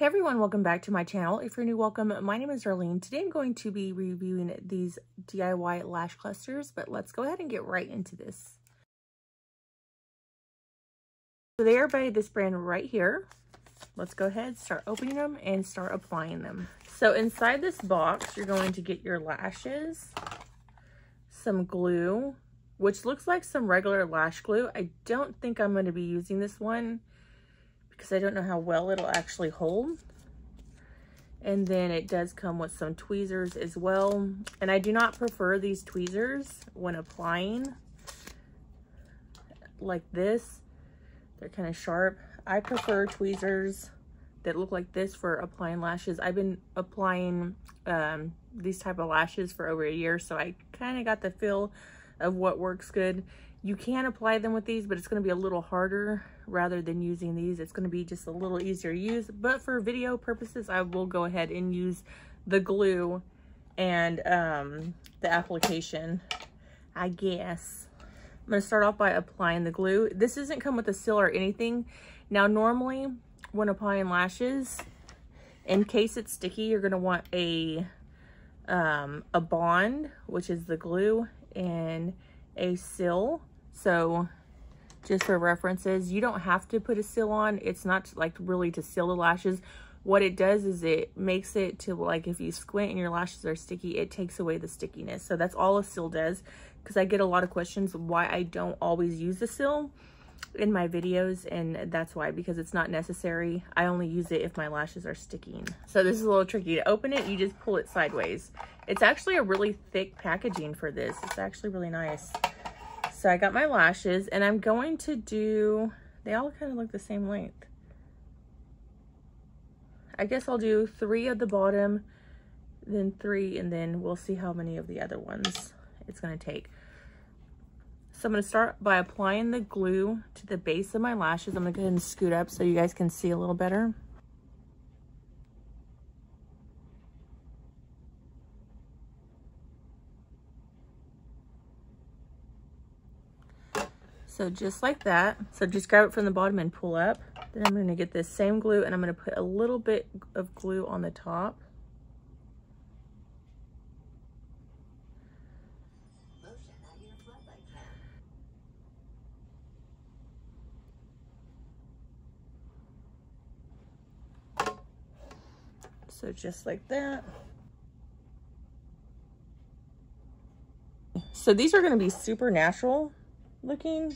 Hey everyone, welcome back to my channel. If you're new, welcome. My name is Darlene. Today I'm going to be reviewing these DIY lash clusters, but let's go ahead and get right into this. So they are by this brand right here. Let's go ahead, start opening them and start applying them. So inside this box, you're going to get your lashes, some glue, which looks like some regular lash glue. I don't think I'm going to be using this one because I don't know how well it'll actually hold. And then it does come with some tweezers as well. And I do not prefer these tweezers when applying like this. They're kind of sharp. I prefer tweezers that look like this for applying lashes. I've been applying these type of lashes for over a year, so I kind of got the feel of what works good. You can apply them with these, but it's going to be a little harder rather than using these. It's going to be just a little easier to use, but for video purposes, I will go ahead and use the glue and the application, I guess. I'm going to start off by applying the glue. This doesn't come with a seal or anything. Now, normally when applying lashes, in case it's sticky, you're going to want a bond, which is the glue, and a seal. So just for references, you don't have to put a seal on. It's not like really to seal the lashes. What it does is it makes it to, like, if you squint and your lashes are sticky, it takes away the stickiness. So that's all a seal does, because I get a lot of questions why I don't always use the seal in my videos, and that's why, because it's not necessary. I only use it if my lashes are sticking. So this is a little tricky. To open it, you just pull it sideways. It's actually a really thick packaging for this. It's actually really nice. So I got my lashes, and I'm going to do, they all kind of look the same length. I guess I'll do 3 at the bottom, then 3, and then we'll see how many of the other ones it's going to take. So I'm going to start by applying the glue to the base of my lashes. I'm going to go ahead and scoot up so you guys can see a little better. So just like that. So just grab it from the bottom and pull up. Then I'm going to get this same glue and I'm going to put a little bit of glue on the top. So just like that. So these are going to be super natural looking.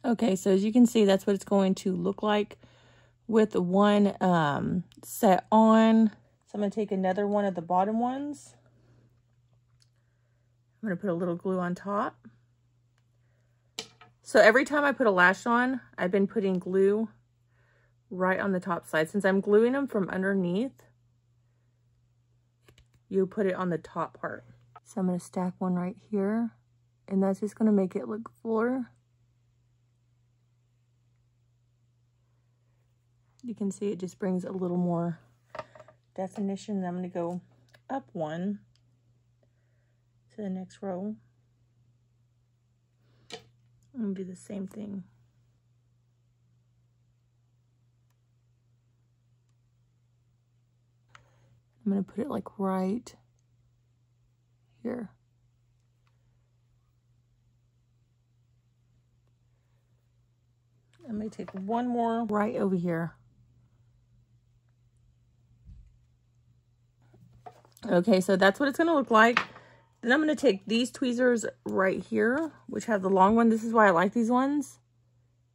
Okay, so as you can see, that's what it's going to look like with one set on. So I'm going to take another one of the bottom ones. I'm going to put a little glue on top. So every time I put a lash on, I've been putting glue right on the top side. Since I'm gluing them from underneath, you put it on the top part. So I'm going to stack one right here, and that's just going to make it look fuller. You can see it just brings a little more definition. I'm going to go up one to the next row. I'm going to do the same thing. I'm going to put it like right here. I'm going to take one more right over here. Okay, so that's what it's going to look like. Then I'm going to take these tweezers right here, which have the long one. This is why I like these ones.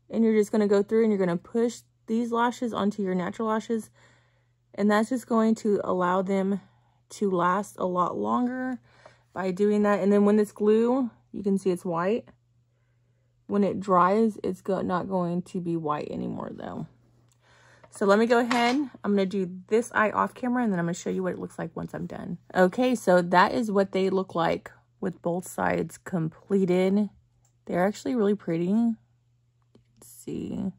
And you're just going to go through and you're going to push these lashes onto your natural lashes. And that's just going to allow them to last a lot longer by doing that. And then when this glue, you can see it's white. When it dries, it's not going to be white anymore though. So let me go ahead. I'm going to do this eye off camera, and then I'm going to show you what it looks like once I'm done. Okay, so that is what they look like with both sides completed. They're actually really pretty. You can see.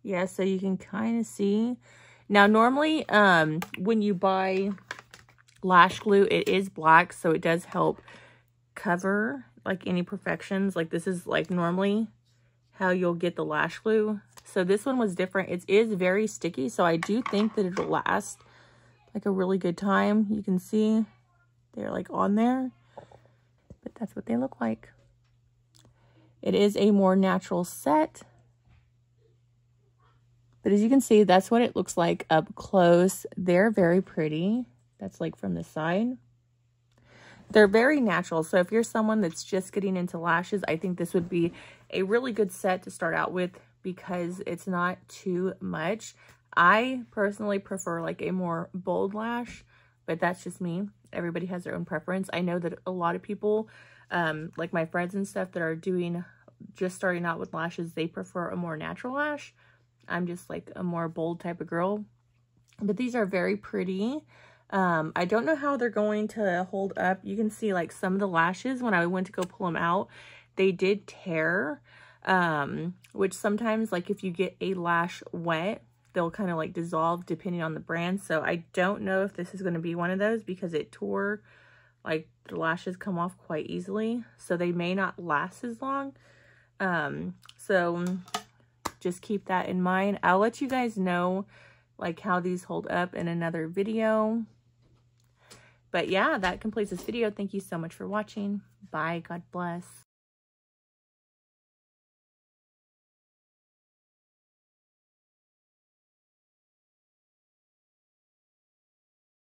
Yeah, so you can kind of see. Now, normally, when you buy lash glue, it is black, so it does help cover like any imperfections. Like this is like normally how you'll get the lash glue. So this one was different. It is very sticky, so I do think that it'll last like a really good time. You can see they're like on there, but that's what they look like. It is a more natural set. But as you can see, that's what it looks like up close. They're very pretty. That's like from the side. They're very natural. So if you're someone that's just getting into lashes, I think this would be a really good set to start out with because it's not too much. I personally prefer like a more bold lash, but that's just me. Everybody has their own preference. I know that a lot of people, like my friends and stuff that are just starting out with lashes, they prefer a more natural lash. I'm just like a more bold type of girl. But these are very pretty. I don't know how they're going to hold up. You can see like some of the lashes when I went to go pull them out, they did tear, which sometimes like if you get a lash wet, they'll kind of like dissolve depending on the brand. So I don't know if this is going to be one of those because it tore, like the lashes come off quite easily. So they may not last as long. So just keep that in mind. I'll let you guys know like how these hold up in another video. But yeah, that completes this video. Thank you so much for watching. Bye. God bless.